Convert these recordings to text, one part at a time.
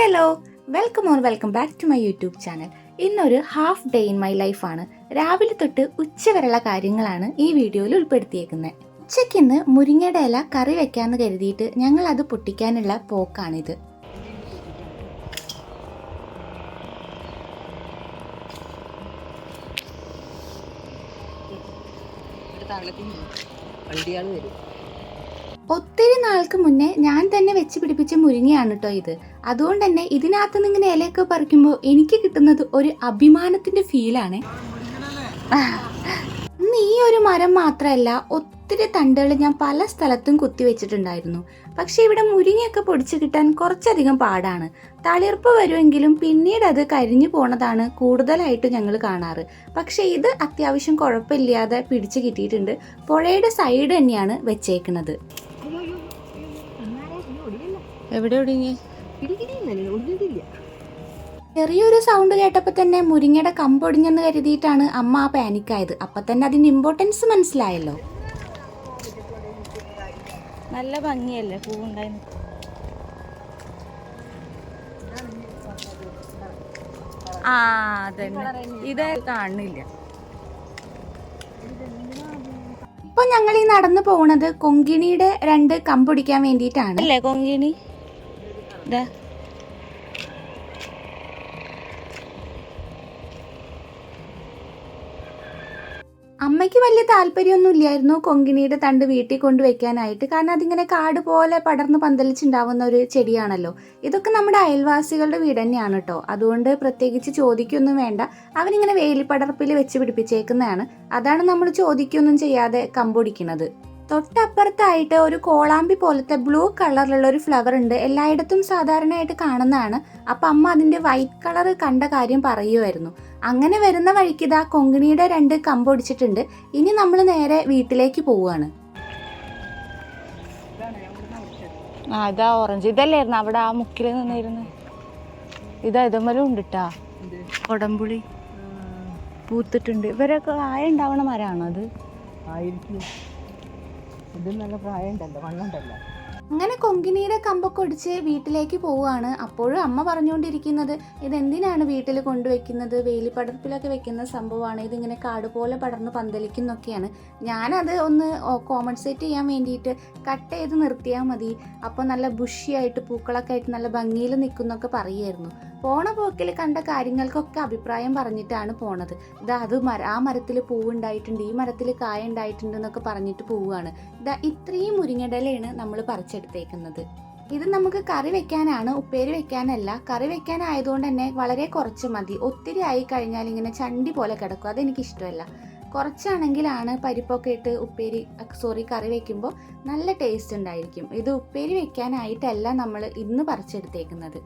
Hello, welcome back to my YouTube channel. ഇന്നൊരു half day in my ലൈഫാണ്. രാവിലെ തൊട്ട് ഉച്ച വരെയുള്ള കാര്യങ്ങളാണ് ഈ വീഡിയോയിൽ ഉൾപ്പെടുത്തിയേക്കുന്നത്. ഉച്ചയ്ക്കിന്ന് മുരിങ്ങയുടെ ഇല കറി വെക്കാമെന്ന് കരുതിയിട്ട് ഞങ്ങൾ അത് പൊട്ടിക്കാനുള്ള പോക്കാണിത്. ഒത്തിരി നാൾക്ക് മുന്നേ ഞാൻ തന്നെ വെച്ച് പിടിപ്പിച്ച മുരിങ്ങയാണ് കേട്ടോ ഇത്. അതുകൊണ്ട് തന്നെ ഇതിനകത്തുനിന്ന് ഇങ്ങനെ ഇലയൊക്കെ പറിക്കുമ്പോൾ എനിക്ക് കിട്ടുന്നത് ഒരു അഭിമാനത്തിന്റെ ഫീലാണ്. ഇന്ന് ഈ ഒരു മരം മാത്രമല്ല, ഒത്തിരി തണ്ടുകൾ ഞാൻ പല സ്ഥലത്തും കുത്തിവെച്ചിട്ടുണ്ടായിരുന്നു. പക്ഷെ ഇവിടെ മുരിങ്ങയൊക്കെ പൊടിച്ചു കിട്ടാൻ കുറച്ചധികം പാടാണ്. തളിർപ്പ് വരുമെങ്കിലും പിന്നീട് അത് കരിഞ്ഞു പോണതാണ് കൂടുതലായിട്ട് ഞങ്ങൾ കാണാറ്. പക്ഷെ ഇത് അത്യാവശ്യം കുഴപ്പമില്ലാതെ പിടിച്ചു കിട്ടിയിട്ടുണ്ട്. പുഴയുടെ സൈഡ് തന്നെയാണ് വെച്ചേക്കുന്നത്. എവിടെ ഒടിഞ്ഞ് ചെറിയൊരു സൗണ്ട് കേട്ടപ്പോൾ തന്നെ മുരിങ്ങയുടെ കമ്പൊടിഞ്ഞെന്ന് കരുതിയിട്ടാണ് അമ്മ ആ പാനിക്കായത്. അപ്പം തന്നെ അതിൻ്റെ ഇമ്പോർട്ടൻസ് മനസ്സിലായല്ലോ. നല്ല ഭംഗിയല്ലേ പൂവുണ്ടായി. ആ അതന്നെ, ഇത് കാണുന്നില്ല. ഇപ്പൊ ഞങ്ങൾ ഈ നടന്നു പോകുന്നത് കൊങ്കിണിയുടെ 2 കമ്പൊടിക്കാൻ വേണ്ടിയിട്ടാണ് അല്ലേ. കൊങ്കിണി ഇതാ അമ്മയ്ക്ക് വലിയ താല്പര്യമൊന്നും ഇല്ലായിരുന്നു കൊങ്കിണിയുടെ തണ്ട് വീട്ടിൽ കൊണ്ടുവയ്ക്കാനായിട്ട്. കാരണം അതിങ്ങനെ കാട് പോലെ പടർന്ന് പന്തലിച്ചുണ്ടാവുന്ന ഒരു ചെടിയാണല്ലോ. ഇതൊക്കെ നമ്മുടെ അയൽവാസികളുടെ വീട് തന്നെയാണ് കേട്ടോ. അതുകൊണ്ട് പ്രത്യേകിച്ച് ചോദിക്കൊന്നും വേണ്ട, അവരിങ്ങനെ വേലിപ്പടർപ്പിൽ വെച്ച് പിടിപ്പിച്ചേക്കുന്നതാണ്. അതാണ് നമ്മൾ ചോദിക്കൊന്നും ചെയ്യാതെ കമ്പൊടിക്കുന്നത്. തൊട്ടപ്പുറത്തായിട്ട് ഒരു കോളാമ്പി പോലത്തെ ബ്ലൂ കളറിലുള്ള ഒരു ഫ്ലവർ ഉണ്ട്. എല്ലായിടത്തും സാധാരണയായിട്ട് കാണുന്നതാണ്. അപ്പം അമ്മ അതിൻ്റെ വൈറ്റ് കളർ കണ്ട കാര്യം പറയുമായിരുന്നു. അങ്ങനെ വരുന്ന വഴിക്ക് ഇതാ കൊങ്കിണിയുടെ 2 കമ്പൊടിച്ചിട്ടുണ്ട്. ഇനി നമ്മൾ നേരെ വീട്ടിലേക്ക് പോവുകയാണ്. ഇതാ ഓറഞ്ച്, ഇതല്ലായിരുന്നു അവിടെ ആ മുക്കിൽ നിന്നിരുന്നു. ഇതാ ഇതമ്മലും ഉണ്ട് കേട്ടാ, കൊടംപുളി പൂത്തിട്ടുണ്ട്. ഇവരൊക്കെ കായ ഉണ്ടാവണ മരമാണോ അത്? ഇത് നല്ല പ്രായമുണ്ടല്ലോ, മണ്ണുണ്ടല്ലോ. അങ്ങനെ കൊങ്കിണിയുടെ കമ്പൊക്കെ ഒടിച്ച് വീട്ടിലേക്ക് പോവുകയാണ്. അപ്പോഴും അമ്മ പറഞ്ഞുകൊണ്ടിരിക്കുന്നത് ഇതെന്തിനാണ് വീട്ടിൽ കൊണ്ടുവയ്ക്കുന്നത്, വേലിപ്പടർപ്പിലൊക്കെ വെക്കുന്ന സംഭവമാണ്, ഇതിങ്ങനെ കാട് പോലെ പടർന്ന് പന്തലിക്കുന്നൊക്കെയാണ്. ഞാനത് ഒന്ന് കോമ്പൻസേറ്റ് ചെയ്യാൻ വേണ്ടിയിട്ട് കട്ട് ചെയ്ത് നിർത്തിയാൽ മതി, അപ്പോൾ നല്ല ബുഷിയായിട്ട് പൂക്കളൊക്കെ ആയിട്ട് നല്ല ഭംഗിയിൽ നിൽക്കുന്നൊക്കെ പറയുമായിരുന്നു. പോണ പോക്കിൽ കണ്ട കാര്യങ്ങൾക്കൊക്കെ അഭിപ്രായം പറഞ്ഞിട്ടാണ് പോണത്. അത് ആ മരത്തിൽ പൂവുണ്ടായിട്ടുണ്ട്, ഈ മരത്തിൽ കായ ഉണ്ടായിട്ടുണ്ട് എന്നൊക്കെ പറഞ്ഞിട്ട് പോവുകയാണ്. ഇത്രയും മുരിങ്ങടലയാണ് നമ്മൾ പറിച്ചെടുത്തേക്കുന്നത്. ഇത് നമുക്ക് കറി വെക്കാനാണ്, ഉപ്പേരി വെക്കാനല്ല. കറി വെക്കാനായതുകൊണ്ട് തന്നെ വളരെ കുറച്ച് മതി. ഒത്തിരി ആയി കഴിഞ്ഞാൽ ഇങ്ങനെ ചണ്ടി പോലെ കിടക്കും, അതെനിക്കിഷ്ടമല്ല. കുറച്ചാണെങ്കിലാണ് പരിപ്പൊക്കെ ഇട്ട് കറി വെക്കുമ്പോൾ നല്ല ടേസ്റ്റ് ഉണ്ടായിരിക്കും. ഇത് ഉപ്പേരി വെക്കാനായിട്ടല്ല നമ്മൾ ഇന്ന് പറിച്ചെടുത്തേക്കുന്നത്.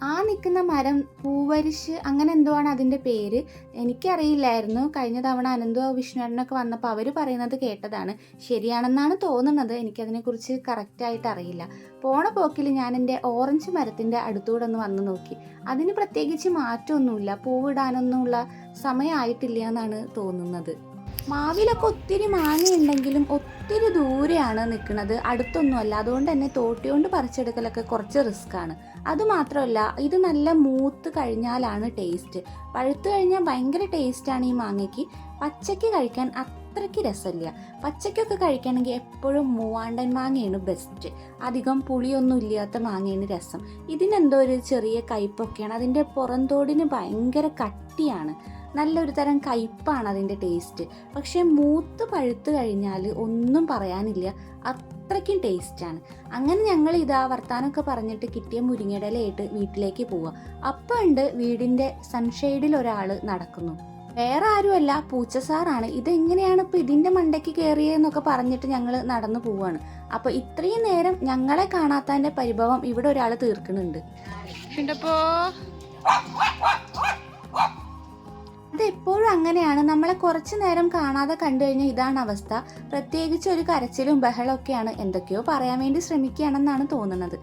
ആ നിൽക്കുന്ന മരം പൂവരിശ് അങ്ങനെ എന്തോ ആണ് അതിൻ്റെ പേര്. എനിക്കറിയില്ലായിരുന്നു. കഴിഞ്ഞ തവണ അനന്തോ വിഷ്ണുവേട്ടനൊക്കെ വന്നപ്പോൾ അവർ പറയുന്നത് കേട്ടതാണ്. ശരിയാണെന്നാണ് തോന്നുന്നത്, എനിക്കതിനെക്കുറിച്ച് കറക്റ്റായിട്ട് അറിയില്ല. പോണ പോക്കിൽ ഞാൻ എൻ്റെ ഓറഞ്ച് മരത്തിൻ്റെ അടുത്തൂടെ ഒന്ന് വന്ന് നോക്കി. അതിന് പ്രത്യേകിച്ച് മാറ്റമൊന്നുമില്ല, പൂവിടാനൊന്നുമുള്ള സമയമായിട്ടില്ല എന്നാണ് തോന്നുന്നത്. മാവിലൊക്കെ ഒത്തിരി മാങ്ങയുണ്ടെങ്കിലും ഒത്തിരി ദൂരെയാണ് നിൽക്കുന്നത്, അടുത്തൊന്നുമല്ല. അതുകൊണ്ട് തന്നെ തോട്ടിയോണ്ട് പറിച്ചെടുക്കലൊക്കെ കുറച്ച് റിസ്ക്കാണ്. അതുമാത്രമല്ല, ഇത് നല്ല മൂത്ത് കഴിഞ്ഞാലാണ് ടേസ്റ്റ്. പഴുത്ത് കഴിഞ്ഞാൽ ഭയങ്കര ടേസ്റ്റാണ് ഈ മാങ്ങയ്ക്ക്. പച്ചയ്ക്ക് കഴിക്കാൻ അത്രയ്ക്ക് രസമില്ല. പച്ചയ്ക്കൊക്കെ കഴിക്കണമെങ്കിൽ എപ്പോഴും മൂവാണ്ടൻ മാങ്ങയാണ് ബെസ്റ്റ്. അധികം പുളിയൊന്നും ഇല്ലാത്ത മാങ്ങയാണ് രസം. ഇതിനെന്തോ ഒരു ചെറിയ കയ്പൊക്കെയാണ്. അതിൻ്റെ പുറന്തോടിന് ഭയങ്കര കട്ടിയാണ്, നല്ലൊരു തരം കയ്പ്പാണ് അതിൻ്റെ ടേസ്റ്റ്. പക്ഷേ മൂത്ത് പഴുത്ത് കഴിഞ്ഞാൽ ഒന്നും പറയാനില്ല, അത്രയ്ക്കും ടേസ്റ്റാണ്. അങ്ങനെ ഞങ്ങൾ വർത്താനമൊക്കെ പറഞ്ഞിട്ട് കിട്ടിയ മുരിങ്ങയുടെ ഇലയായിട്ട് വീട്ടിലേക്ക് പോവുക. അപ്പം ഉണ്ട് വീടിൻ്റെ സൺഷെയ്ഡിൽ ഒരാൾ നടക്കുന്നു. വേറെ ആരുമല്ല, പൂച്ച സാറാണ്. ഇതെങ്ങനെയാണ് ഇപ്പോൾ ഇതിൻ്റെ മണ്ടയ്ക്ക് കയറിയെന്നൊക്കെ പറഞ്ഞിട്ട് ഞങ്ങൾ നടന്നു പോവുകയാണ്. അപ്പോൾ ഇത്രയും നേരം ഞങ്ങളെ കാണാത്തതിൻ്റെ പരിഭവം ഇവിടെ ഒരാൾ തീർക്കുന്നുണ്ട്. അതെപ്പോഴും അങ്ങനെയാണ്, നമ്മളെ കുറച്ച് നേരം കാണാതെ കണ്ടു കഴിഞ്ഞാൽ ഇതാണ് അവസ്ഥ. പ്രത്യേകിച്ച് ഒരു കരച്ചിലും ബഹളമൊക്കെയാണ്. എന്തൊക്കെയോ പറയാൻ വേണ്ടി ശ്രമിക്കുകയാണെന്നാണ് തോന്നുന്നത്.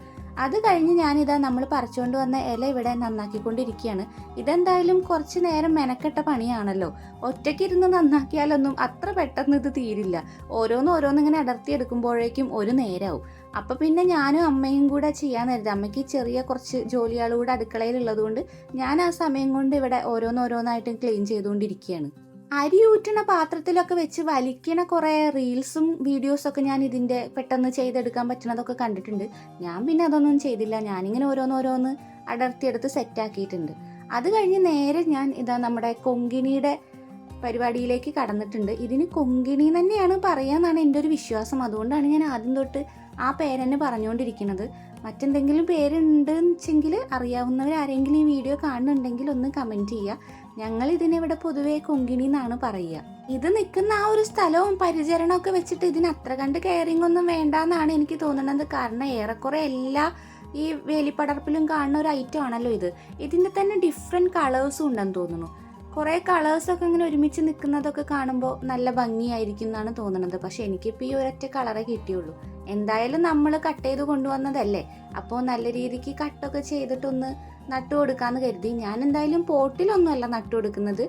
അത് കഴിഞ്ഞ് ഞാനിതാ നമ്മൾ പറിച്ചുകൊണ്ട് വന്ന ഇല ഇവിടെ നന്നാക്കിക്കൊണ്ടിരിക്കുകയാണ്. ഇതെന്തായാലും കുറച്ച് നേരം മെനക്കെട്ട പണിയാണല്ലോ. ഒറ്റയ്ക്കിരുന്ന് നന്നാക്കിയാലൊന്നും അത്ര പെട്ടെന്ന് ഇത് തീരില്ല. ഓരോന്നിങ്ങനെ അടർത്തിയെടുക്കുമ്പോഴേക്കും ഒരു നേരമാവും. അപ്പം പിന്നെ ഞാനും അമ്മയും കൂടെ ചെയ്യാൻ നേരത്തെ അമ്മയ്ക്ക് ചെറിയ കുറച്ച് ജോലികൾ കൂടെ അടുക്കളയിലുള്ളത് കൊണ്ട് ഞാൻ ആ സമയം കൊണ്ട് ഇവിടെ ഓരോന്നായിട്ട് ക്ലീൻ ചെയ്തുകൊണ്ടിരിക്കുകയാണ്. അരി ഊറ്റണ പാത്രത്തിലൊക്കെ വെച്ച് വലിക്കണ കുറേ റീൽസും വീഡിയോസൊക്കെ ഞാൻ ഇതിൻ്റെ പെട്ടെന്ന് ചെയ്തെടുക്കാൻ പറ്റണതൊക്കെ കണ്ടിട്ടുണ്ട്. ഞാൻ പിന്നെ അതൊന്നും ചെയ്തില്ല. ഞാനിങ്ങനെ ഓരോന്ന് അടർത്തിയെടുത്ത് സെറ്റാക്കിയിട്ടുണ്ട്. അത് കഴിഞ്ഞ് നേരെ ഞാൻ ഇതാ നമ്മുടെ കൊങ്കിണിയുടെ പരിപാടിയിലേക്ക് കടന്നിട്ടുണ്ട്. ഇതിന് കൊങ്കിണി തന്നെയാണ് പറയാന്നാണ് എൻ്റെ ഒരു വിശ്വാസം. അതുകൊണ്ടാണ് ഞാൻ ആദ്യം തൊട്ട് ആ പേരെന്നെ പറഞ്ഞുകൊണ്ടിരിക്കുന്നത്. മറ്റെന്തെങ്കിലും പേരുണ്ടെന്ന് വെച്ചെങ്കിൽ അറിയാവുന്നവരാരെങ്കിലും ഈ വീഡിയോ കാണുന്നുണ്ടെങ്കിൽ ഒന്ന് കമൻറ്റ് ചെയ്യുക. ഞങ്ങൾ ഇതിനിവിടെ പൊതുവേ കൊങ്കിണി എന്നാണ് പറയുക. ഇത് നിൽക്കുന്ന ആ ഒരു സ്ഥലവും പരിചരണമൊക്കെ വെച്ചിട്ട് ഇതിന് അത്ര കണ്ട് കെയറിങ് ഒന്നും വേണ്ടെന്നാണ് എനിക്ക് തോന്നുന്നത്. കാരണം ഏറെക്കുറെ എല്ലാ ഈ വേലിപ്പടർപ്പിലും കാണുന്ന ഒരു ഐറ്റം ആണല്ലോ ഇത്. ഇതിൻ്റെ തന്നെ ഡിഫറെൻറ്റ് കളേഴ്സും ഉണ്ടെന്ന് തോന്നുന്നു. കുറേ കളേഴ്സൊക്കെ ഇങ്ങനെ ഒരുമിച്ച് നിൽക്കുന്നതൊക്കെ കാണുമ്പോൾ നല്ല ഭംഗിയായിരിക്കും എന്നാണ് തോന്നുന്നത്. പക്ഷെ എനിക്കിപ്പോൾ ഈ ഒരൊറ്റ കളറേ കിട്ടിയുള്ളൂ. എന്തായാലും നമ്മൾ കട്ട് ചെയ്ത് കൊണ്ടുവന്നതല്ലേ, അപ്പോൾ നല്ല രീതിക്ക് കട്ടൊക്കെ ചെയ്തിട്ടൊന്ന് നട്ടു കൊടുക്കാമെന്ന് കരുതി. ഞാൻ എന്തായാലും പോട്ടിലൊന്നുമല്ല നട്ടു കൊടുക്കുന്നത്,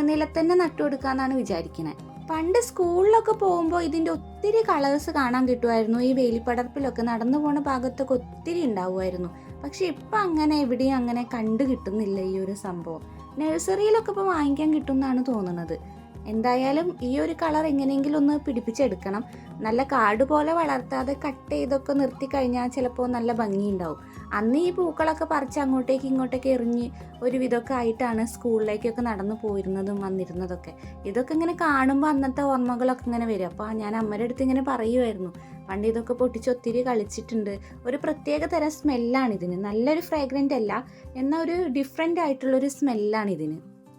നിലത്തന്നെ നട്ടു കൊടുക്കാമെന്നാണ് വിചാരിക്കുന്നത്. പണ്ട് സ്കൂളിലൊക്കെ പോകുമ്പോൾ ഇതിൻ്റെ ഒത്തിരി കളേഴ്സ് കാണാൻ കിട്ടുമായിരുന്നു. ഈ വേലിപ്പടർപ്പിലൊക്കെ നടന്നു പോണ ഭാഗത്തൊക്കെ ഒത്തിരി ഉണ്ടാവുമായിരുന്നു. പക്ഷെ ഇപ്പം അങ്ങനെ എവിടെയും അങ്ങനെ കണ്ടു കിട്ടുന്നില്ല ഈ ഒരു സംഭവം. നഴ്സറിയിലൊക്കെ ഇപ്പോൾ വാങ്ങിക്കാൻ കിട്ടുമെന്നാണ് തോന്നുന്നത്. എന്തായാലും ഈ ഒരു കളർ എങ്ങനെയെങ്കിലും ഒന്ന് പിടിപ്പിച്ചെടുക്കണം. നല്ല കാട് പോലെ വളർത്താതെ കട്ട് ചെയ്തൊക്കെ നിർത്തി കഴിഞ്ഞാൽ ചിലപ്പോൾ നല്ല ഭംഗിയുണ്ടാവും. അന്ന് ഈ പൂക്കളൊക്കെ പറിച്ച് ഇങ്ങോട്ടേക്ക് എറിഞ്ഞ് ഒരു വിധമൊക്കെ ആയിട്ടാണ് സ്കൂളിലേക്കൊക്കെ നടന്നു പോയിരുന്നതും വന്നിരുന്നതൊക്കെ. ഇതൊക്കെ ഇങ്ങനെ കാണുമ്പോൾ അന്നത്തെ ഓർമ്മകളൊക്കെ ഇങ്ങനെ വരും. അപ്പോൾ ഞാൻ അമ്മയുടെ അടുത്ത് ഇങ്ങനെ പറയുമായിരുന്നു, പണ്ട് ഇതൊക്കെ പൊട്ടിച്ച് ഒത്തിരി കളിച്ചിട്ടുണ്ട്. ഒരു പ്രത്യേക തരം സ്മെല്ലാണ് ഇതിന്. നല്ലൊരു ഫ്രാഗ്രൻ്റ് അല്ല, എന്നാൽ ഒരു ഡിഫറെൻ്റ് ആയിട്ടുള്ളൊരു സ്മെല്ലാണ് ഇതിന്.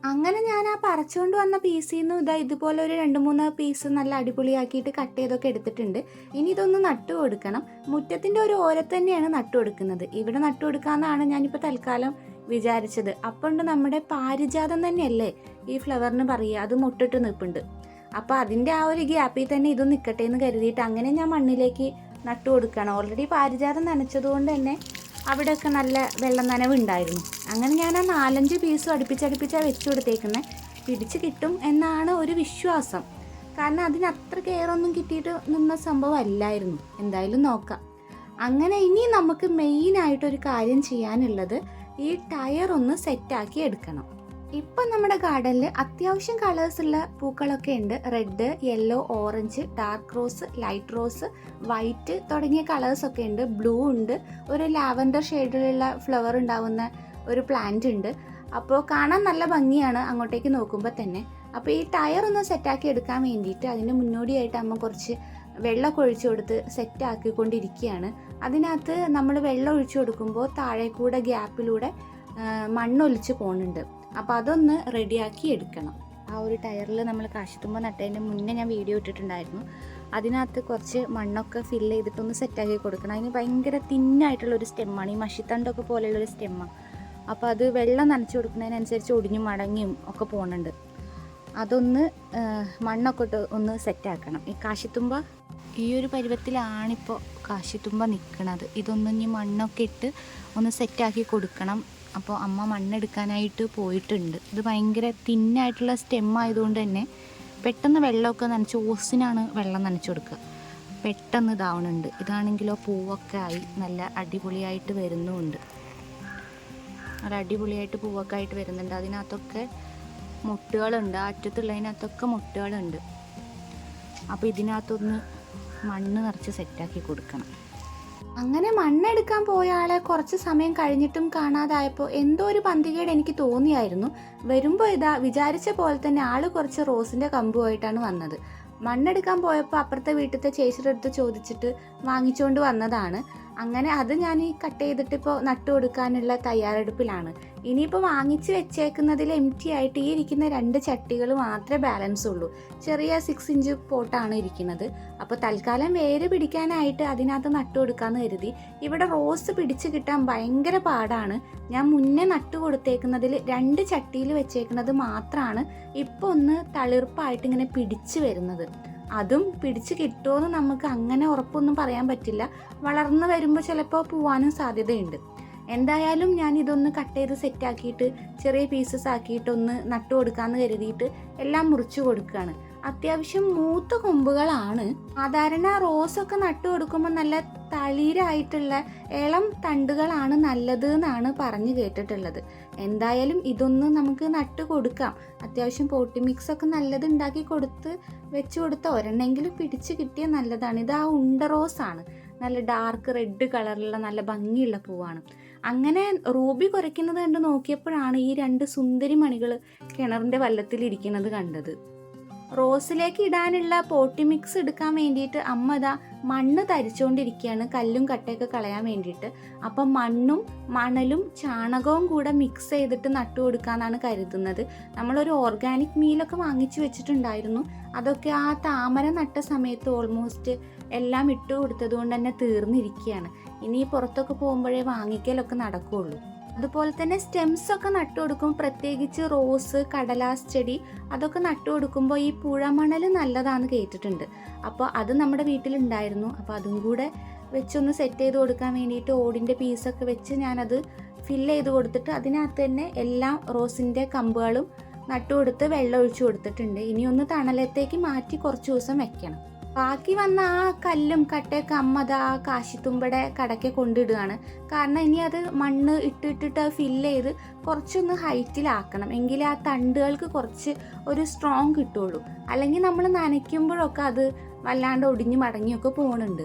അങ്ങനെ ഞാൻ ആ പറിച്ചുകൊണ്ട് വന്ന പീസിൽ നിന്ന് ഇതുപോലെ ഒരു 2-3 പീസ് നല്ല അടിപൊളിയാക്കിയിട്ട് കട്ട് ചെയ്തൊക്കെ എടുത്തിട്ടുണ്ട്. ഇനി ഇതൊന്ന് നട്ടു കൊടുക്കണം. മുറ്റത്തിൻ്റെ ഒരു ഓരത്ത് തന്നെയാണ് നട്ടു കൊടുക്കുന്നത്. ഇവിടെ നട്ടു കൊടുക്കാമെന്നാണ് ഞാനിപ്പോൾ തൽക്കാലം വിചാരിച്ചത്. അപ്പോൾ നമ്മുടെ പാരിജാതം തന്നെയല്ലേ ഈ ഫ്ലവറിന് പറയുക, അത് മുട്ടിട്ട് നിൽപ്പുണ്ട്. അപ്പോൾ അതിൻ്റെ ആ ഒരു ഗ്യാപ്പിൽ തന്നെ ഇതൊന്നും നിൽക്കട്ടെ എന്ന് കരുതിയിട്ട് അങ്ങനെ ഞാൻ മണ്ണിലേക്ക് നട്ടു കൊടുക്കുകയാണ്. ഓൾറെഡി പാരിജാതം നനച്ചതുകൊണ്ട് തന്നെ അവിടെയൊക്കെ നല്ല വെള്ളം നനവ് ഉണ്ടായിരുന്നു. അങ്ങനെ ഞാൻ ആ 4-5 പീസും അടുപ്പിച്ചാണ് വെച്ച് കൊടുത്തേക്കുന്നത്. പിടിച്ച് കിട്ടും എന്നാണ് ഒരു വിശ്വാസം. കാരണം അതിനത്ര കെയറൊന്നും കിട്ടിയിട്ട് നിന്ന സംഭവം അല്ലായിരുന്നു. എന്തായാലും നോക്കാം. അങ്ങനെ ഇനി നമുക്ക് മെയിനായിട്ടൊരു കാര്യം ചെയ്യാനുള്ളത് ഈ ടയർ ഒന്ന് സെറ്റാക്കി എടുക്കണം. ഇപ്പം നമ്മുടെ ഗാർഡനിൽ അത്യാവശ്യം കളേഴ്സുള്ള പൂക്കളൊക്കെ ഉണ്ട്. Red, yellow, orange, dark rose, light rose, white തുടങ്ങിയ കളേഴ്സൊക്കെ ഉണ്ട്. ബ്ലൂ ഉണ്ട്, ഒരു ലാവൻഡർ ഷെയ്ഡിലുള്ള ഫ്ലവർ ഉണ്ടാവുന്ന ഒരു പ്ലാന്റ് ഉണ്ട്. അപ്പോൾ കാണാൻ നല്ല ഭംഗിയാണ് അങ്ങോട്ടേക്ക് നോക്കുമ്പോൾ തന്നെ. അപ്പോൾ ഈ ടയർ ഒന്ന് സെറ്റാക്കി എടുക്കാൻ വേണ്ടിയിട്ട് അതിന് മുന്നോടിയായിട്ട് അമ്മ കുറച്ച് വെള്ളമൊക്കെ ഒഴിച്ചു കൊടുത്ത് സെറ്റാക്കിക്കൊണ്ടിരിക്കുകയാണ്. അതിനകത്ത് നമ്മൾ വെള്ളം ഒഴിച്ചു കൊടുക്കുമ്പോൾ താഴെ കൂടെ ഗ്യാപ്പിലൂടെ മണ്ണൊലിച്ച് പോകുന്നുണ്ട്. അപ്പോൾ അതൊന്ന് റെഡിയാക്കി എടുക്കണം. ആ ഒരു ടയറിൽ നമ്മൾ കാശിത്തുമ്പ നട്ടതിൻ്റെ മുന്നേ ഞാൻ വീഡിയോ ഇട്ടിട്ടുണ്ടായിരുന്നു. അതിനകത്ത് കുറച്ച് മണ്ണൊക്കെ ഫില്ല് ചെയ്തിട്ടൊന്ന് സെറ്റാക്കി കൊടുക്കണം. അതിന് ഭയങ്കര തിന്നായിട്ടുള്ളൊരു സ്റ്റെമ്മാണ്, ഈ മഷിത്തണ്ടൊക്കെ പോലെയുള്ളൊരു സ്റ്റെമ്മാണ്. അപ്പോൾ അത് വെള്ളം നനച്ച് കൊടുക്കുന്നതിനനുസരിച്ച് ഒടിഞ്ഞും മടങ്ങിയും ഒക്കെ പോകുന്നുണ്ട്. അതൊന്ന് മണ്ണൊക്കെ ഇട്ട് ഒന്ന് സെറ്റാക്കണം. ഈ കാശിത്തുമ്പ ഈ ഒരു പരുവത്തിലാണിപ്പോൾ കാശിത്തുമ്പ നിൽക്കുന്നത്. ഇതൊന്ന് ഇനി മണ്ണൊക്കെ ഇട്ട് ഒന്ന് സെറ്റാക്കി കൊടുക്കണം. അപ്പോൾ അമ്മ മണ്ണെടുക്കാനായിട്ട് പോയിട്ടുണ്ട്. ഇത് ഭയങ്കര തിന്നായിട്ടുള്ള സ്റ്റെമ്മായതുകൊണ്ട് തന്നെ പെട്ടെന്ന് വെള്ളമൊക്കെ നനച്ച് ഓസിനാണ് വെള്ളം നനച്ച് കൊടുക്കുക. പെട്ടെന്ന് ഇതാവണുണ്ട്. ഇതാണെങ്കിലോ പൂവൊക്കെ ആയി നല്ല അടിപൊളിയായിട്ട് വരുന്നുമുണ്ട്. നല്ല അടിപൊളിയായിട്ട് പൂവൊക്കെ ആയിട്ട് വരുന്നുണ്ട്. അതിനകത്തൊക്കെ മുട്ടുകളുണ്ട്, അറ്റത്തുള്ളതിനകത്തൊക്കെ മുട്ടുകളുണ്ട്. അപ്പോൾ ഇതിനകത്തൊന്ന് മണ്ണ് നിറച്ച് സെറ്റാക്കി കൊടുക്കണം. അങ്ങനെ മണ്ണെടുക്കാൻ പോയ ആളെ കുറച്ച് സമയം കഴിഞ്ഞിട്ടും കാണാതായപ്പോൾ എന്തോ ഒരു പന്തികേട് എനിക്ക് തോന്നിയായിരുന്നു. വരുമ്പോൾ വിചാരിച്ച പോലെ തന്നെ ആള് കുറച്ച് റോസിൻ്റെ കമ്പുമായിട്ടാണ് വന്നത്. മണ്ണെടുക്കാൻ പോയപ്പോൾ അപ്പുറത്തെ വീട്ടിലത്തെ ചേച്ചിയുടെ അടുത്ത് ചോദിച്ചിട്ട് വാങ്ങിച്ചുകൊണ്ട് വന്നതാണ്. അങ്ങനെ അത് ഞാൻ ഈ കട്ട് ചെയ്തിട്ട് ഇപ്പോൾ നട്ടു കൊടുക്കാനുള്ള തയ്യാറെടുപ്പിലാണ്. ഇനിയിപ്പോൾ വാങ്ങിച്ച് വെച്ചേക്കുന്നതിൽ എംറ്റി ആയിട്ട് ഈ ഇരിക്കുന്ന 2 ചട്ടികൾ മാത്രമേ ബാലൻസ് ഉള്ളൂ. ചെറിയ 6 ഇഞ്ച് പോട്ടാണ് ഇരിക്കുന്നത്. അപ്പോൾ തൽക്കാലം വേര് പിടിക്കാനായിട്ട് അതിനകത്ത് നട്ടു കൊടുക്കാമെന്ന് കരുതി. ഇവിടെ റോസ് പിടിച്ച് കിട്ടാൻ ഭയങ്കര പാടാണ്. ഞാൻ മുന്നേ നട്ടു കൊടുത്തേക്കുന്നതിൽ 2 ചട്ടിയിൽ വെച്ചേക്കുന്നത് മാത്രമാണ് ഇപ്പോൾ ഒന്ന് തളിർപ്പായിട്ട് ഇങ്ങനെ പിടിച്ച് വരുന്നത്. അതും പിടിച്ച് കിട്ടുമോയെന്ന് നമുക്ക് അങ്ങനെ ഉറപ്പൊന്നും പറയാൻ പറ്റില്ല. വളർന്നു വരുമ്പോൾ ചിലപ്പോൾ പോവാനും സാധ്യതയുണ്ട്. എന്തായാലും ഞാൻ ഇതൊന്ന് കട്ട് ചെയ്ത് സെറ്റാക്കിയിട്ട് ചെറിയ പീസസ് ആക്കിയിട്ട് ഒന്ന് നട്ടു കൊടുക്കാമെന്ന് കരുതിയിട്ട് എല്ലാം മുറിച്ചു കൊടുക്കുകയാണ്. അത്യാവശ്യം മൂത്ത കൊമ്പുകളാണ്. സാധാരണ റോസൊക്കെ നട്ടു കൊടുക്കുമ്പോൾ നല്ല തളിരായിട്ടുള്ള ഇളം തണ്ടുകളാണ് നല്ലത് എന്നാണ് പറഞ്ഞു കേട്ടിട്ടുള്ളത്. എന്തായാലും ഇതൊന്ന് നമുക്ക് നട്ടു കൊടുക്കാം. അത്യാവശ്യം പോട്ടി മിക്സ് ഒക്കെ നല്ലത് ഉണ്ടാക്കി വെച്ച് കൊടുത്ത ഒരെണ്ണെങ്കിലും പിടിച്ച് കിട്ടിയാൽ നല്ലതാണ്. ഇത് ആ ഉണ്ട റോസാണ്, നല്ല ഡാർക്ക് റെഡ് കളറിലുള്ള നല്ല ഭംഗിയുള്ള പൂവാണ്. അങ്ങനെ റൂബി കുരയ്ക്കുന്നത് കണ്ട് നോക്കിയപ്പോഴാണ് ഈ 2 സുന്ദരി മണികൾ കിണറിൻ്റെ വല്ലത്തിലിരിക്കുന്നത് കണ്ടത്. റോസിലേക്ക് ഇടാനുള്ള പോട്ടി മിക്സ് എടുക്കാൻ വേണ്ടിയിട്ട് അമ്മ ഇതാ മണ്ണ് തരിച്ചുകൊണ്ടിരിക്കുകയാണ്, കല്ലും കട്ടയൊക്കെ കളയാൻ വേണ്ടിയിട്ട്. അപ്പം മണ്ണും മണലും ചാണകവും കൂടെ മിക്സ് ചെയ്തിട്ട് നട്ടു കൊടുക്കാമെന്നാണ് കരുതുന്നത്. നമ്മളൊരു ഓർഗാനിക് മീലൊക്കെ വാങ്ങിച്ചു വെച്ചിട്ടുണ്ടായിരുന്നു. അതൊക്കെ ആ താമര നട്ട സമയത്ത് ഓൾമോസ്റ്റ് എല്ലാം ഇട്ട് കൊടുത്തത് കൊണ്ട് തന്നെ തീർന്നിരിക്കുകയാണ്. ഇനി പുറത്തൊക്കെ പോകുമ്പോഴേ വാങ്ങിക്കലൊക്കെ നടക്കുകയുള്ളൂ. അതുപോലെ തന്നെ സ്റ്റെംസ് ഒക്കെ നട്ടു കൊടുക്കും. പ്രത്യേകിച്ച് റോസ്, കടലാസ് ചെടി അതൊക്കെ നട്ടു കൊടുക്കുമ്പോൾ ഈ പുഴമണൽ നല്ലതാണെന്ന് കേട്ടിട്ടുണ്ട്. അപ്പോൾ അത് നമ്മുടെ വീട്ടിലുണ്ടായിരുന്നു. അപ്പോൾ അതും കൂടെ വെച്ചൊന്ന് സെറ്റ് ചെയ്ത് കൊടുക്കാൻ വേണ്ടിയിട്ട് ഓടിൻ്റെ പീസൊക്കെ വെച്ച് ഞാനത് ഫില്ല് ചെയ്ത് കൊടുത്തിട്ട് അതിനകത്ത് തന്നെ എല്ലാ റോസിൻ്റെ കമ്പുകളും നട്ടുകൊടുത്ത് വെള്ളം ഒഴിച്ചു കൊടുത്തിട്ടുണ്ട്. ഇനി ഒന്ന് തണലത്തേക്ക് മാറ്റി കുറച്ച് ദിവസം വെക്കണം. ബാക്കി വന്ന ആ കല്ലും കട്ടയൊക്കെ അമ്മ അത് ആ കാശിത്തുമ്പയുടെ കടയ്ക്ക് കൊണ്ടിടുകയാണ്. കാരണം ഇനി അത് മണ്ണ് ഇട്ടിട്ട് ഫില്ല് ചെയ്ത് കുറച്ചൊന്ന് ഹൈറ്റിലാക്കണം. എങ്കിലേ ആ തണ്ടുകൾക്ക് കുറച്ച് ഒരു സ്ട്രോങ് കിട്ടുള്ളൂ. അല്ലെങ്കിൽ നമ്മൾ നനയ്ക്കുമ്പോഴൊക്കെ അത് വല്ലാണ്ട് ഒടിഞ്ഞു മടങ്ങിയൊക്കെ പോകുന്നുണ്ട്.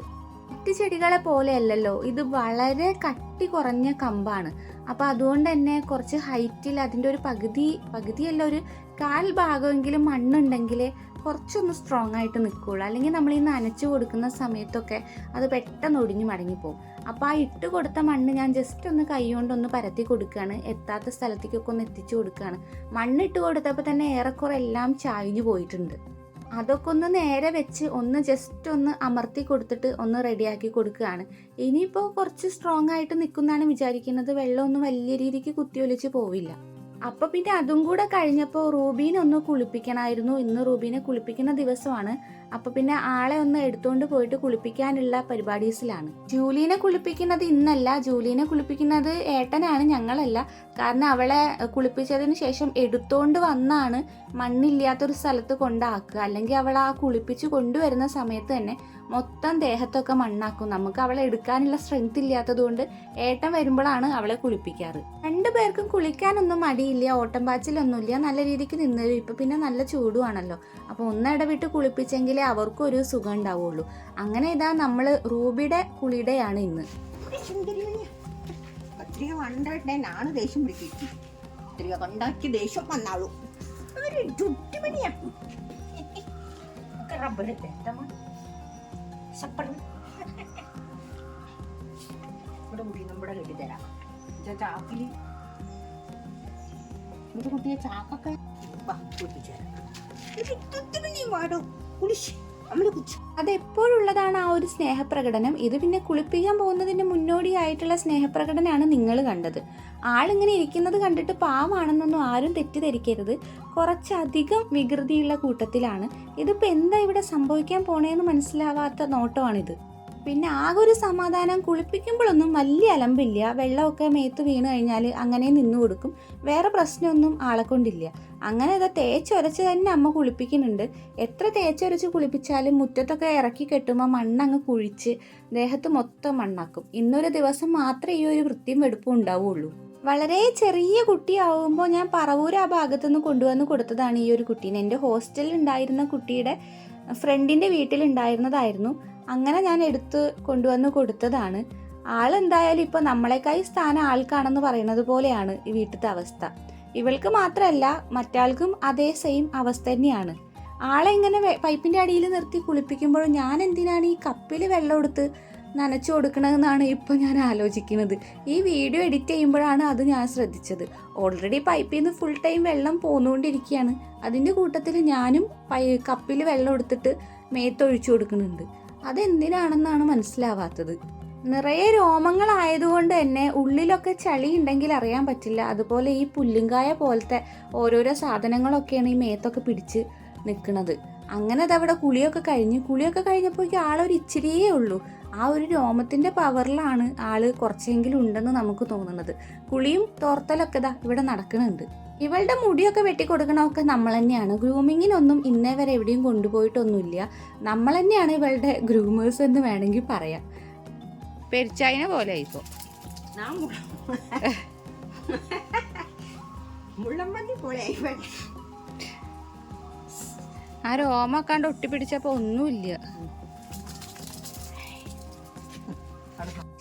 മറ്റ് ചെടികളെ പോലെയല്ലല്ലോ, ഇത് വളരെ കട്ടി കുറഞ്ഞ കമ്പാണ്. അപ്പോൾ അതുകൊണ്ട് തന്നെ കുറച്ച് ഹൈറ്റിൽ അതിൻ്റെ ഒരു പകുതിയല്ല ഒരു 1/4 ഭാഗമെങ്കിലും മണ്ണുണ്ടെങ്കിലേ കുറച്ചൊന്ന് സ്ട്രോങ് ആയിട്ട് നിൽക്കുകയുള്ളൂ. അല്ലെങ്കിൽ നമ്മൾ ഈ നനച്ചു കൊടുക്കുന്ന സമയത്തൊക്കെ അത് പെട്ടെന്ന് ഒടിഞ്ഞു മടങ്ങിപ്പോവും. അപ്പോൾ ആ ഇട്ട് കൊടുത്ത മണ്ണ് ഞാൻ ജസ്റ്റ് ഒന്ന് കൈ കൊണ്ടൊന്ന് പരത്തി കൊടുക്കുകയാണ്. എത്താത്ത സ്ഥലത്തേക്കൊക്കെ ഒന്ന് എത്തിച്ചു കൊടുക്കുകയാണ്. മണ്ണിട്ട് കൊടുത്തപ്പോൾ തന്നെ ഏറെക്കുറെ എല്ലാം ചായഞ്ഞു പോയിട്ടുണ്ട്. അതൊക്കെ ഒന്ന് നേരെ വെച്ച് ഒന്ന് ജസ്റ്റ് ഒന്ന് അമർത്തി കൊടുത്തിട്ട് ഒന്ന് റെഡിയാക്കി കൊടുക്കുകയാണ്. ഇനിയിപ്പോൾ കുറച്ച് സ്ട്രോങ് ആയിട്ട് നിൽക്കുന്നതാണ് വിചാരിക്കുന്നത്. വെള്ളമൊന്നും വലിയ രീതിക്ക് കുത്തിയൊലിച്ച് പോവില്ല. അപ്പോൾ പിന്നെ അതും കൂടെ കഴിഞ്ഞപ്പോൾ റൂബീനെ ഒന്ന് കുളിപ്പിക്കണമായിരുന്നു. ഇന്ന് റൂബീനെ കുളിപ്പിക്കുന്ന ദിവസമാണ്. അപ്പോൾ പിന്നെ ആളെ ഒന്ന് എടുത്തുകൊണ്ട് പോയിട്ട് കുളിപ്പിക്കാനുള്ള പരിപാടീസിലാണ്. ജൂലീനെ കുളിപ്പിക്കുന്നത് ഇന്നല്ല, ജൂലീനെ കുളിപ്പിക്കുന്നത് ഏട്ടനാണ്, ഞങ്ങളല്ല. കാരണം അവളെ കുളിപ്പിച്ചതിന് ശേഷം എടുത്തോണ്ട് വന്നാണ് മണ്ണില്ലാത്തൊരു സ്ഥലത്ത് കൊണ്ടാക്കുക. അല്ലെങ്കിൽ അവൾ ആ കുളിപ്പിച്ച് കൊണ്ടുവരുന്ന സമയത്ത് തന്നെ മൊത്തം ദേഹത്തൊക്കെ മണ്ണാക്കും. നമുക്ക് അവളെ എടുക്കാനുള്ള സ്ട്രെങ്ത് ഇല്ലാത്തത് കൊണ്ട് ഏട്ടൻ വരുമ്പോഴാണ് അവളെ കുളിപ്പിക്കാറ്. 2 പേർക്കും കുളിക്കാനൊന്നും മടിയില്ല, ഓട്ടം പാച്ചിലൊന്നുമില്ല, നല്ല രീതിക്ക് നിന്നരും. ഇപ്പം പിന്നെ നല്ല ചൂടുവാണല്ലോ. അപ്പോൾ ഒന്നിടവിട്ട് കുളിപ്പിച്ചെങ്കിലേ അവർക്കും ഒരു സുഖം ഉണ്ടാവുള്ളൂ. അങ്ങനെ ഇതാ നമ്മൾ റൂബിയുടെ കുളിയുടെയാണ് ഇന്ന്. ദേഷ്യം കൊണ്ടാക്കി ദേഷ്യം വന്നാളൂ. ഇവിടെ കുട്ടി നമ്മുടെ കെട്ടിത്തരാം. ചാക്കില് ഒരു കുട്ടിയെ ചാക്കൊക്കെ അതെപ്പോഴുള്ളതാണ് ആ ഒരു സ്നേഹപ്രകടനം. ഇത് പിന്നെ കുളിപ്പിക്കാൻ പോകുന്നതിന് മുന്നോടിയായിട്ടുള്ള സ്നേഹപ്രകടനമാണ് നിങ്ങൾ കണ്ടത്. ആളിങ്ങനെ ഇരിക്കുന്നത് കണ്ടിട്ട് പാവാണെന്നൊന്നും ആരും തെറ്റിദ്ധരിക്കരുത്. കുറച്ചധികം വികൃതിയുള്ള കൂട്ടത്തിലാണ്. ഇതിപ്പോൾ എന്താ ഇവിടെ സംഭവിക്കാൻ പോണേന്ന് മനസ്സിലാവാത്ത നോട്ടമാണിത്. പിന്നെ ആകെ ഒരു സമാധാനം, കുളിപ്പിക്കുമ്പോഴൊന്നും വലിയ അലമ്പില്ല. വെള്ളമൊക്കെ മേത്ത് വീണ് കഴിഞ്ഞാൽ അങ്ങനെ നിന്നു കൊടുക്കും. വേറെ പ്രശ്നമൊന്നും ആളെ കൊണ്ടില്ല. അങ്ങനെ ഇതാ തേച്ചൊരച്ച് തന്നെ അമ്മ കുളിപ്പിക്കുന്നുണ്ട്. എത്ര തേച്ചൊരച്ച് കുളിപ്പിച്ചാലും മുറ്റത്തൊക്കെ ഇറക്കി കെട്ടുമ്പോൾ മണ്ണങ്ങ് കുഴിച്ച് ദേഹത്ത് മൊത്തം മണ്ണാക്കും. ഇന്നൊരു ദിവസം മാത്രമേ ഈ ഒരു വൃത്തിയും വെടുപ്പും ഉണ്ടാവുള്ളൂ. വളരെ ചെറിയ കുട്ടിയാവുമ്പോൾ ഞാൻ പറവൂർ ആ ഭാഗത്തുനിന്ന് കൊണ്ടുവന്ന് കൊടുത്തതാണ് ഈ ഒരു കുട്ടീനെ. എൻ്റെ ഹോസ്റ്റലിൽ ഉണ്ടായിരുന്ന കുട്ടിയുടെ ഫ്രണ്ടിൻ്റെ വീട്ടിലുണ്ടായിരുന്നതായിരുന്നു. അങ്ങനെ ഞാൻ എടുത്ത് കൊണ്ടുവന്ന് കൊടുത്തതാണ്. ആളെന്തായാലും ഇപ്പോൾ നമ്മളെക്കായി സ്ഥാനം ആൾക്കാണെന്ന് പറയുന്നത് പോലെയാണ് ഈ വീട്ടിലത്തെ അവസ്ഥ. ഇവൾക്ക് മാത്രമല്ല മറ്റാൾക്കും അതേ സെയിം അവസ്ഥ തന്നെയാണ്. ആളെ ഇങ്ങനെ പൈപ്പിൻ്റെ അടിയിൽ നിർത്തി കുളിപ്പിക്കുമ്പോൾ ഞാൻ എന്തിനാണ് ഈ കപ്പിൽ വെള്ളം എടുത്ത് നനച്ചു കൊടുക്കണമെന്നാണ് ഇപ്പോൾ ഞാൻ ആലോചിക്കുന്നത്. ഈ വീഡിയോ എഡിറ്റ് ചെയ്യുമ്പോഴാണ് അത് ഞാൻ ശ്രദ്ധിച്ചത്. ഓൾറെഡി പൈപ്പിൽ നിന്ന് ഫുൾ ടൈം വെള്ളം പോന്നുകൊണ്ടിരിക്കുകയാണ്. അതിൻ്റെ കൂട്ടത്തിൽ ഞാനും കപ്പിൽ വെള്ളം എടുത്തിട്ട് മേത്തൊഴിച്ചു കൊടുക്കുന്നുണ്ട്. അതെന്തിനാണെന്നാണ് മനസ്സിലാവാത്തത്. നിറയെ രോമങ്ങളായതുകൊണ്ട് തന്നെ ഉള്ളിലൊക്കെ ചളി ഉണ്ടെങ്കിൽ അറിയാൻ പറ്റില്ല. അതുപോലെ ഈ പുല്ലുങ്കായ പോലത്തെ ഓരോരോ സാധനങ്ങളൊക്കെയാണ് ഈ മേത്തൊക്കെ പിടിച്ച് നിൽക്കുന്നത്. അങ്ങനെ അതവിടെ കുളിയൊക്കെ കഴിഞ്ഞപ്പോഴേക്കും ആളൊരു ഇച്ചിരിയേ ഉള്ളൂ. ആ ഒരു രോമത്തിൻ്റെ പവറിലാണ് ആള് കുറച്ചെങ്കിലും ഉണ്ടെന്ന് നമുക്ക് തോന്നുന്നത്. കുളിയും തോർത്തലൊക്കെ ഇതാ ഇവിടെ നടക്കുന്നുണ്ട്. ഇവളുടെ മുടിയൊക്കെ വെട്ടിക്കൊടുക്കണമൊക്കെ നമ്മൾ തന്നെയാണ്. ഗ്രൂമിങ്ങിനൊന്നും ഇന്നേ വരെ എവിടെയും കൊണ്ടുപോയിട്ടൊന്നുമില്ല. നമ്മൾ തന്നെയാണ് ഇവളുടെ ഗ്രൂമേഴ്സ് എന്ന് വേണമെങ്കിൽ പറയാം. പെരിച്ചായിനെ പോലെ ഇപ്പോ മുള്ളമ്പന്തി പോലെ ആ രോമക്കാണ്ട് ഒട്ടിപ്പിടിച്ചപ്പോ ഒന്നുമില്ല.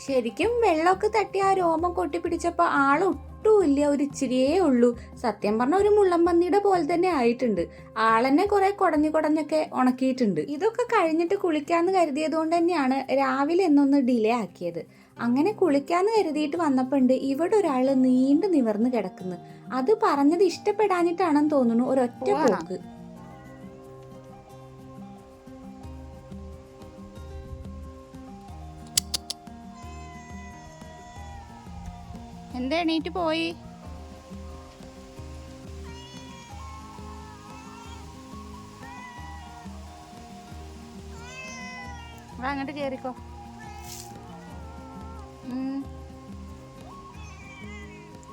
ശരിക്കും വെള്ളമൊക്കെ തട്ടി ആ രോമം കൊട്ടിപ്പിടിച്ചപ്പോൾ ആളൊട്ടുമില്ല, ഒരു ഇച്ചിരിയേ ഉള്ളൂ. സത്യം പറഞ്ഞാൽ ഒരു മുള്ളംപന്നിയുടെ പോലെ തന്നെ ആയിട്ടുണ്ട്. ആളെന്നെ കുറെ കുടഞ്ഞൊക്കെ ഉണക്കിയിട്ടുണ്ട്. ഇതൊക്കെ കഴിഞ്ഞിട്ട് കുളിക്കാന്ന് കരുതിയത് കൊണ്ട് തന്നെയാണ് രാവിലെ എന്നൊന്ന് ഡിലേ ആക്കിയത്. അങ്ങനെ കുളിക്കാന്ന് കരുതിയിട്ട് വന്നപ്പോണ്ട് ഇവിടെ ഒരാള് നീണ്ടു നിവർന്ന് കിടക്കുന്നു. അത് പറഞ്ഞത് ഇഷ്ടപ്പെടാഞ്ഞിട്ടാണെന്ന് തോന്നുന്നു ഒരൊറ്റ പോക്ക്. എന്താ എണീറ്റ് പോയി? അങ്ങോട്ട് കേറിക്കോ.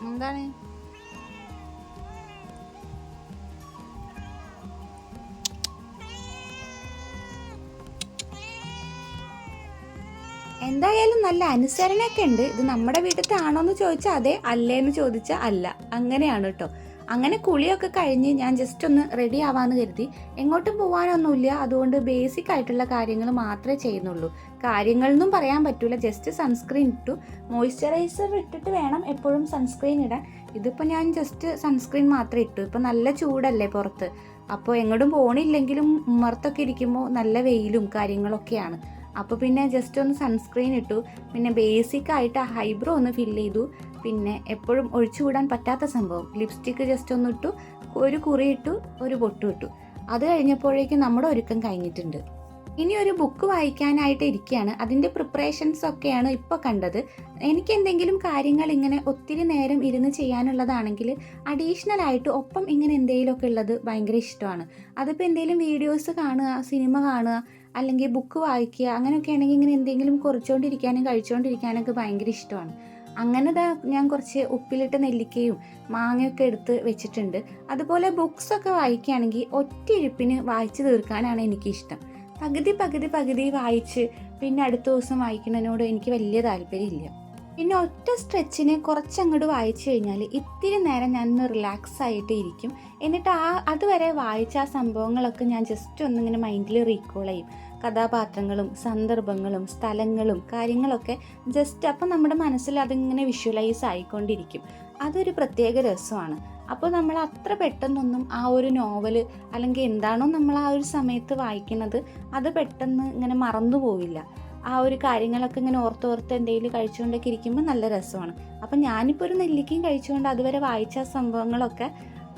എന്താണ് എന്തായാലും നല്ല അനുസരണയൊക്കെ ഉണ്ട്. ഇത് നമ്മുടെ വീട്ടിലത്തെ ആണോന്ന് ചോദിച്ചാൽ അതെ, അല്ലേന്ന് ചോദിച്ചാൽ അല്ല, അങ്ങനെയാണ് കേട്ടോ. അങ്ങനെ കുളിയൊക്കെ കഴിഞ്ഞ് ഞാൻ ജസ്റ്റ് ഒന്ന് റെഡി ആവാന്ന് കരുതി. എങ്ങോട്ടും പോകാനൊന്നുമില്ല, അതുകൊണ്ട് ബേസിക് ആയിട്ടുള്ള കാര്യങ്ങൾ മാത്രമേ ചെയ്യുന്നുള്ളൂ. കാര്യങ്ങളൊന്നും പറയാൻ പറ്റൂല. ജസ്റ്റ് സൺസ്ക്രീൻ ഇട്ടു. മോയ്സ്ചറൈസർ ഇട്ടിട്ട് വേണം എപ്പോഴും സൺസ്ക്രീൻ ഇടാൻ. ഇതിപ്പോൾ ഞാൻ ജസ്റ്റ് സൺസ്ക്രീൻ മാത്രമേ ഇട്ടു. ഇപ്പം നല്ല ചൂടല്ലേ പുറത്ത്. അപ്പോൾ എങ്ങോട്ടും പോണില്ലെങ്കിലും ഉമ്മർത്തൊക്കെ ഇരിക്കുമ്പോൾ നല്ല വെയിലും കാര്യങ്ങളൊക്കെയാണ്. അപ്പോൾ പിന്നെ ജസ്റ്റ് ഒന്ന് സൺസ്ക്രീൻ ഇട്ടു. പിന്നെ ബേസിക് ആയിട്ട് ഹൈബ്രോ ഒന്ന് ഫില്ല് ചെയ്തു. പിന്നെ എപ്പോഴും ഒഴിച്ചുകൂടാൻ പറ്റാത്ത സംഭവം ലിപ്സ്റ്റിക്ക് ജസ്റ്റ് ഒന്ന് ഇട്ടു, ഒരു കുറി ഇട്ടു, ഒരു പൊട്ടും ഇട്ടു. അത് കഴിഞ്ഞപ്പോഴേക്കും നമ്മുടെ ഒരുക്കം കഴിഞ്ഞിട്ടുണ്ട്. ഇനി ഒരു ബുക്ക് വായിക്കാനായിട്ട് ഇരിക്കുകയാണ്. അതിൻ്റെ പ്രിപ്പറേഷൻസ് ഒക്കെയാണ് ഇപ്പോൾ കണ്ടത്. എനിക്ക് എന്തെങ്കിലും കാര്യങ്ങൾ ഇങ്ങനെ ഒത്തിരി നേരം ഇരുന്ന് ചെയ്യാനുള്ളതാണെങ്കിൽ അഡീഷണൽ ആയിട്ട് ഒപ്പം ഇങ്ങനെ എന്തെങ്കിലുമൊക്കെ ഉള്ളത് ഭയങ്കര ഇഷ്ടമാണ്. അതിപ്പോൾ എന്തെങ്കിലും വീഡിയോസ് കാണുക, സിനിമ കാണുക, അല്ലെങ്കിൽ ബുക്ക് വായിക്കുക, അങ്ങനെയൊക്കെ ആണെങ്കിൽ ഇങ്ങനെ എന്തെങ്കിലും കുറിച്ചുകൊണ്ടിരിക്കാനും കഴിച്ചുകൊണ്ടിരിക്കാനൊക്കെ ഭയങ്കര ഇഷ്ടമാണ്. അങ്ങനെ ഞാൻ കുറച്ച് ഉപ്പിലിട്ട നെല്ലിക്കയും മാങ്ങയൊക്കെ എടുത്ത് വെച്ചിട്ടുണ്ട്. അതുപോലെ ബുക്സൊക്കെ വായിക്കുകയാണെങ്കിൽ ഒറ്റ ഇരിപ്പിന് വായിച്ച് തീർക്കാനാണ് എനിക്കിഷ്ടം. പകുതി വായിച്ച് പിന്നെ അടുത്ത ദിവസം വായിക്കുന്നതിനോട് എനിക്ക് വലിയ താല്പര്യമില്ല. പിന്നെ ഒറ്റ സ്ട്രെച്ചിന് കുറച്ചങ്ങോട്ട് വായിച്ചു കഴിഞ്ഞാൽ ഇത്തിരി നേരം ഞാനൊന്ന് റിലാക്സ് ആയിട്ട് ഇരിക്കും. എന്നിട്ട് അതുവരെ വായിച്ച ആ സംഭവങ്ങളൊക്കെ ഞാൻ ജസ്റ്റ് ഒന്നിങ്ങനെ മൈൻഡിൽ റീകോൾ ചെയ്യും. കഥാപാത്രങ്ങളും സന്ദർഭങ്ങളും സ്ഥലങ്ങളും കാര്യങ്ങളൊക്കെ ജസ്റ്റ് അപ്പം നമ്മുടെ മനസ്സിൽ അതിങ്ങനെ വിഷ്വലൈസ് ആയിക്കൊണ്ടിരിക്കും. അതൊരു പ്രത്യേക രസമാണ്. അപ്പോൾ നമ്മൾ അത്ര പെട്ടെന്നൊന്നും ആ ഒരു നോവൽ അല്ലെങ്കിൽ എന്താണോ നമ്മൾ ആ ഒരു സമയത്ത് വായിക്കുന്നത് അത് പെട്ടെന്ന് ഇങ്ങനെ മറന്നു പോവില്ല. ആ ഒരു കാര്യങ്ങളൊക്കെ ഇങ്ങനെ ഓർത്തോർത്ത് എന്തെങ്കിലും കഴിച്ചുകൊണ്ടൊക്കെ ഇരിക്കുമ്പോൾ നല്ല രസമാണ്. അപ്പം ഞാനിപ്പോൾ ഒരു നെല്ലിക്കയും കഴിച്ചുകൊണ്ട് അതുവരെ വായിച്ച സംഭവങ്ങളൊക്കെ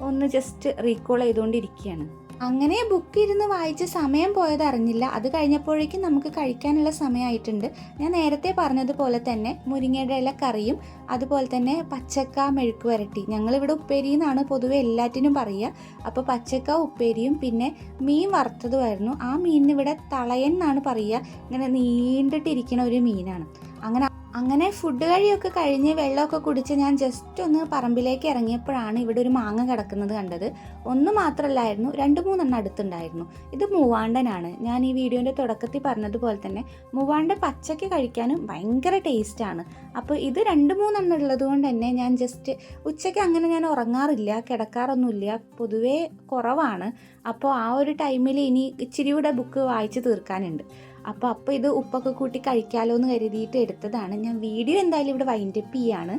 ഒന്ന് ജസ്റ്റ് റീകോൾ ചെയ്തുകൊണ്ടിരിക്കുകയാണ്. അങ്ങനെ ബുക്ക് ഇരുന്ന് വായിച്ച് സമയം പോയത് അറിഞ്ഞില്ല. അത് കഴിഞ്ഞപ്പോഴേക്കും നമുക്ക് കഴിക്കാനുള്ള സമയമായിട്ടുണ്ട്. ഞാൻ നേരത്തെ പറഞ്ഞതുപോലെ തന്നെ മുരിങ്ങയുടെ ഇല കറിയും അതുപോലെ തന്നെ പച്ചക്ക മെഴുക്ക് വരട്ടി, ഞങ്ങളിവിടെ ഉപ്പേരി എന്നാണ് പൊതുവെ എല്ലാറ്റിനും പറയുക. അപ്പോൾ പച്ചക്ക ഉപ്പേരിയും പിന്നെ മീൻ വറുത്തതുമായിരുന്നു. ആ മീനിന് ഇവിടെ തളയൻ എന്നാണ് പറയുക. ഇങ്ങനെ നീണ്ടിട്ടിരിക്കുന്ന ഒരു മീനാണ്. അങ്ങനെ ഫുഡ് കഴിയൊക്കെ കഴിഞ്ഞ് വെള്ളമൊക്കെ കുടിച്ച് ഞാൻ ജസ്റ്റ് ഒന്ന് പറമ്പിലേക്ക് ഇറങ്ങിയപ്പോഴാണ് ഇവിടെ ഒരു മാങ്ങ കിടക്കുന്നത് കണ്ടത്. ഒന്ന് മാത്രമല്ലായിരുന്നു, 2-3 അടുത്തുണ്ടായിരുന്നു. ഇത് മൂവാണ്ടനാണ്. ഞാൻ ഈ വീഡിയോൻ്റെ തുടക്കത്തിൽ പറഞ്ഞതുപോലെ തന്നെ മൂവാണ്ട പച്ചയ്ക്ക് കഴിക്കാനും ഭയങ്കര ടേസ്റ്റാണ്. അപ്പോൾ ഇത് 2-3 ഉള്ളത് കൊണ്ട് തന്നെ ഞാൻ ജസ്റ്റ് ഉച്ചയ്ക്ക് അങ്ങനെ ഞാൻ ഉറങ്ങാറില്ല, കിടക്കാറൊന്നുമില്ല, പൊതുവേ കുറവാണ്. അപ്പോൾ ആ ഒരു ടൈമിൽ ഇനി ഇച്ചിരി കൂടെ ബുക്ക് വായിച്ച് തീർക്കാനുണ്ട്. അപ്പോൾ ഇത് ഉപ്പൊക്കെ കൂട്ടി കഴിക്കാമല്ലോ എന്ന് കരുതിയിട്ട് എടുത്തതാണ്. ഞാൻ വീഡിയോ എന്തായാലും ഇവിടെ വൈൻഡപ്പ് ചെയ്യാണ്.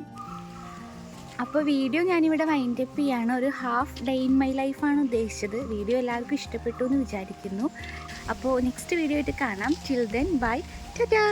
അപ്പോൾ വീഡിയോ ഞാനിവിടെ വൈൻഡപ്പ് ചെയ്യാണ്. ഒരു ഹാഫ് ഡേ ഇൻ മൈ ലൈഫാണ് ഉദ്ദേശിച്ചത്. വീഡിയോ എല്ലാവർക്കും ഇഷ്ടപ്പെട്ടു എന്ന് വിചാരിക്കുന്നു. അപ്പോൾ നെക്സ്റ്റ് വീഡിയോ ആയിട്ട് കാണാം. Till then bye, Tata.